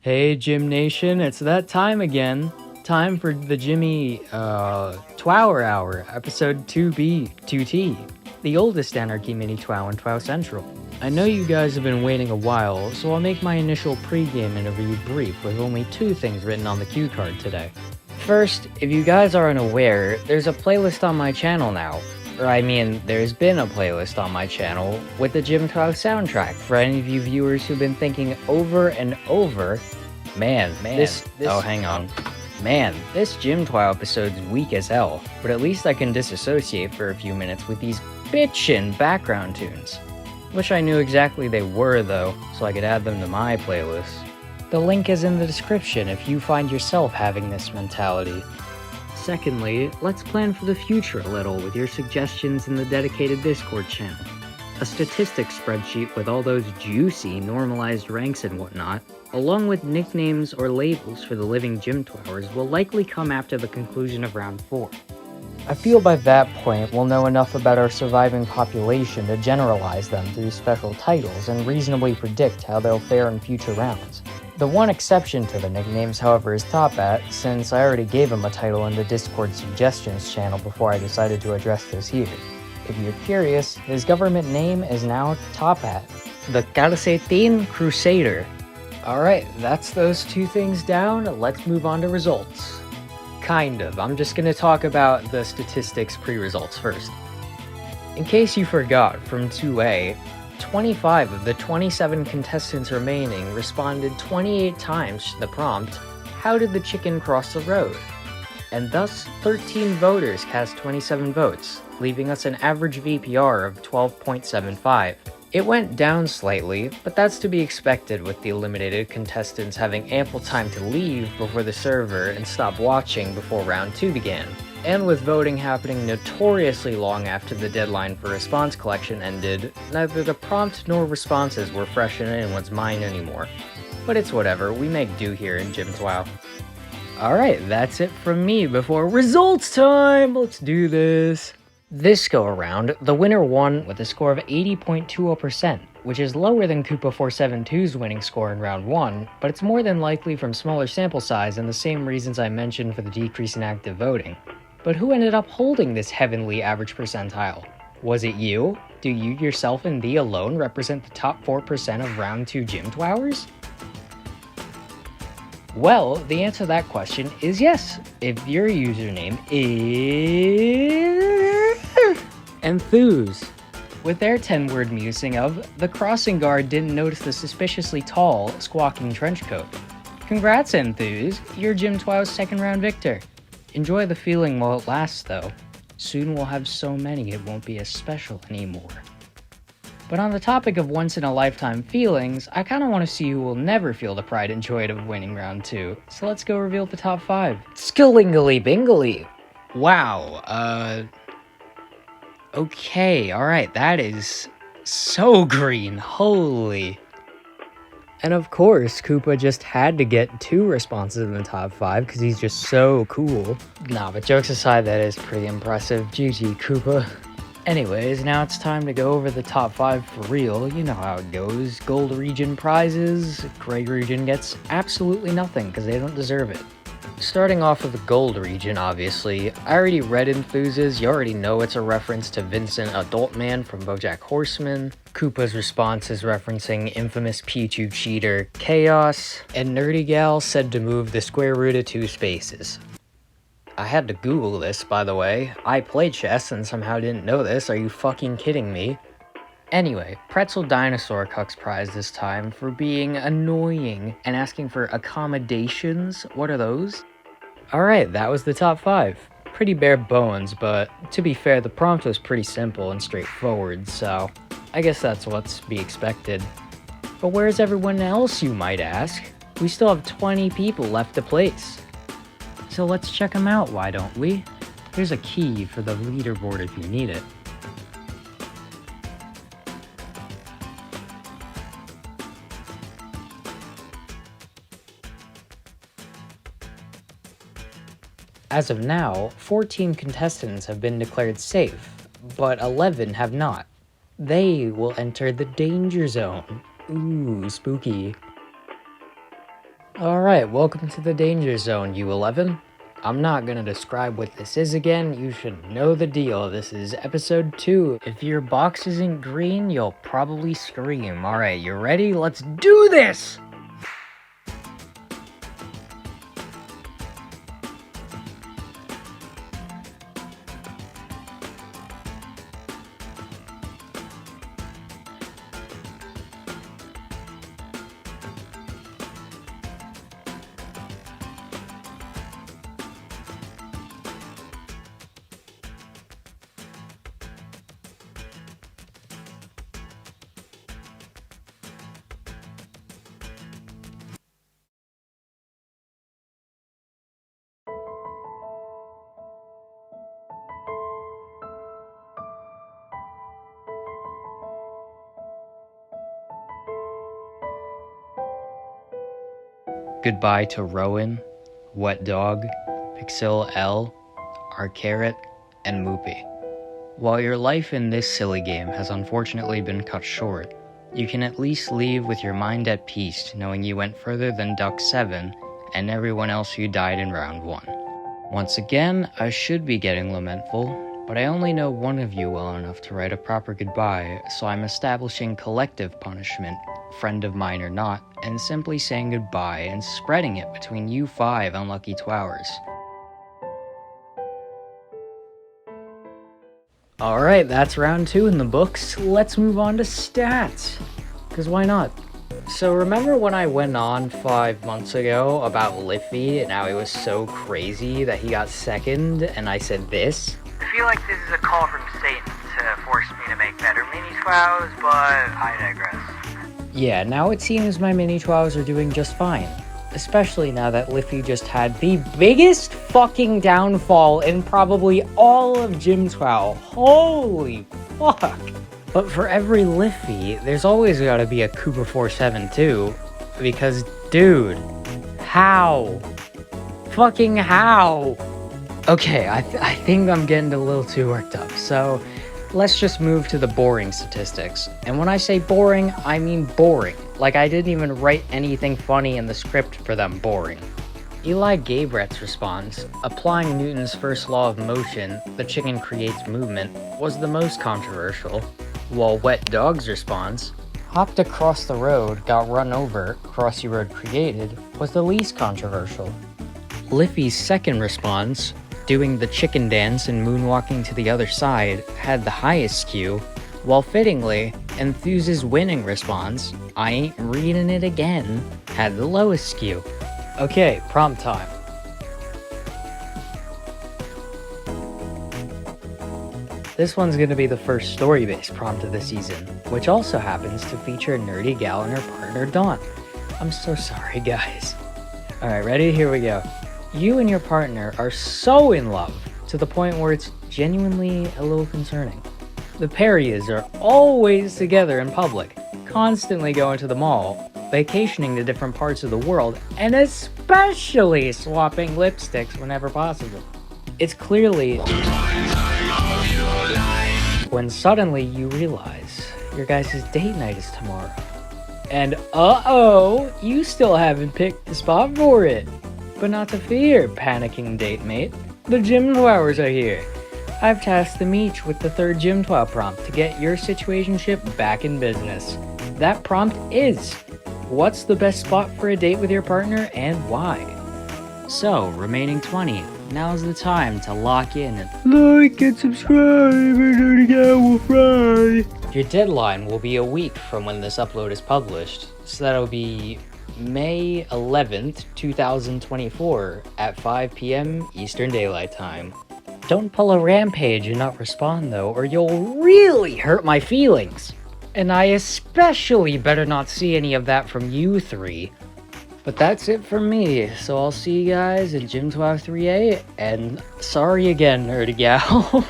Hey Gym Nation, it's that time again. Time for the JimTWOW Hour, episode 2B, 2T, the oldest anarchy mini TWOW in TWOW Central. I know you guys have been waiting a while, so I'll make my initial pregame interview brief with only two things written on the cue card today. First, if you guys aren't aware, there's a playlist on my channel now. There's been a playlist on my channel with the JimTWOW soundtrack for any of you viewers who've been thinking over and over, this JimTWOW episode's weak as hell, but at least I can disassociate for a few minutes with these bitchin' background tunes. Wish I knew exactly they were though, so I could add them to my playlist. The link is in the description if you find yourself having this mentality. Secondly, let's plan for the future a little with your suggestions in the dedicated Discord channel. A statistics spreadsheet with all those juicy, normalized ranks and whatnot, along with nicknames or labels for the living JimTWOWers will likely come after the conclusion of round 4. I feel by that point we'll know enough about our surviving population to generalize them through special titles and reasonably predict how they'll fare in future rounds. The one exception to the nicknames, however, is Topat, since I already gave him a title in the Discord suggestions channel before I decided to address this here. If you're curious, his government name is now Topat, the Calcetin Crusader. Alright, that's those two things down, let's move on to results. I'm just gonna talk about the statistics pre-results first. In case you forgot, from 2A, 25 of the 27 contestants remaining responded 28 times to the prompt, "How did the chicken cross the road?" And thus, 13 voters cast 27 votes, leaving us an average VPR of 12.75. It went down slightly, but that's to be expected with the eliminated contestants having ample time to leave before the server and stop watching before round 2 began. And with voting happening notoriously long after the deadline for response collection ended, neither the prompt nor responses were fresh in anyone's mind anymore. But it's whatever, we make do here in JimTWOW. Alright, that's it from me before results time! Let's do this! This go around, the winner won with a score of 80.20%, which is lower than Koopa472's winning score in round 1, but it's more than likely from smaller sample size and the same reasons I mentioned for the decrease in active voting. But who ended up holding this heavenly average percentile? Was it you? Do you yourself and thee alone represent the top 4% of round 2 JimTWOWers? Well, the answer to that question is yes, if your username is Enthuse, with their 10-word musing of, "The crossing guard didn't notice the suspiciously tall, squawking trenchcoat." Congrats, Enthuse, you're JimTWOW's second round victor. Enjoy the feeling while it lasts though. Soon we'll have so many it won't be as special anymore. But on the topic of once-in-a-lifetime feelings, I kinda wanna see who will never feel the pride and joy of winning round 2, so let's go reveal the top 5. Skillingly bingly! Wow, okay, alright, that is so green, holy. And of course, Koopa just had to get 2 responses in the top 5 because he's just so cool. Nah, but jokes aside, that is pretty impressive. GG, Koopa. Anyways, now it's time to go over the top 5 for real. You know how it goes. Gold region prizes, gray region gets absolutely nothing because they don't deserve it. Starting off with the gold region, obviously. I already read Enthuses, you already know it's a reference to Vincent Adult Man from BoJack Horseman. Koopa's response is referencing infamous Pichu cheater Chaos, and Nerdy Gal said to move the square root of 2 spaces. I had to Google this, by the way. I play chess and somehow didn't know this, are you fucking kidding me? Anyway, Pretzel Dinosaur cucks prize this time for being annoying and asking for accommodations. What are those? Alright, that was the top 5. Pretty bare bones, but to be fair, the prompt was pretty simple and straightforward, so I guess that's what's to be expected. But where's everyone else, you might ask? We still have 20 people left to place. So let's check them out, why don't we? Here's a key for the leaderboard if you need it. As of now, 14 contestants have been declared safe, but 11 have not. They will enter the danger zone. Ooh, spooky. Alright, welcome to the danger zone, U11. I'm not gonna describe what this is again, you should know the deal. This is episode 2. If your box isn't green, you'll probably scream. Alright, you ready? Let's do this! Goodbye to Rowan, Wet Dog, Pixel L, Carrot, and Moopy. While your life in this silly game has unfortunately been cut short, you can at least leave with your mind at peace knowing you went further than Duck 7 and everyone else who died in round 1. Once again, I should be getting lamentful, but I only know one of you well enough to write a proper goodbye, so I'm establishing collective punishment, friend of mine or not, and simply saying goodbye and spreading it between you 5 unlucky twowers. Alright, that's round 2 in the books. Let's move on to stats. Because why not? So remember when I went on 5 months ago about Liffy and how he was so crazy that he got second, and I said this? I feel like this is a call from Satan to force me to make better mini-TWOWs, but I digress. Yeah, now it seems my mini-TWOWs are doing just fine. Especially now that Liffy just had the biggest fucking downfall in probably all of JimTWOW. Holy fuck! But for every Liffy, there's always gotta be a Cooper 47 too. Because, dude, how? Fucking how? Okay, I think I'm getting a little too worked up, so let's just move to the boring statistics. And when I say boring, I mean boring. Like I didn't even write anything funny in the script for them boring. Eli Gabrett's response, applying Newton's first law of motion, the chicken creates movement, was the most controversial, while Wet Dog's response, hopped across the road, got run over, crossy road created, was the least controversial. Liffy's second response, doing the chicken dance and moonwalking to the other side, had the highest skew, while fittingly, Enthuse's winning response, I ain't reading it again, had the lowest skew. Okay, prompt time. This one's gonna be the first story-based prompt of the season, which also happens to feature a nerdy gal and her partner Dawn. I'm so sorry, guys. Alright, ready? Here we go. You and your partner are so in love, to the point where it's genuinely a little concerning. The Parries are always together in public, constantly going to the mall, vacationing to different parts of the world, and especially swapping lipsticks whenever possible. It's clearly when suddenly you realize your guys' date night is tomorrow. And uh-oh, you still haven't picked the spot for it. But not to fear, panicking date mate. The JimTWOWers are here. I've tasked them each with the third JimTWOW prompt to get your situationship back in business. That prompt is, what's the best spot for a date with your partner and why? So, remaining 20, now's the time to lock in and like and subscribe and Nerdy Gal will fry. Your deadline will be a week from when this upload is published, so that'll be May 11th, 2024 at 5 p.m. Eastern Daylight Time. Don't pull a rampage and not respond though, or you'll really hurt my feelings. And I especially better not see any of that from you 3. But that's it from me, so I'll see you guys in JimTWOW 3A, and sorry again, Nerdy Gal.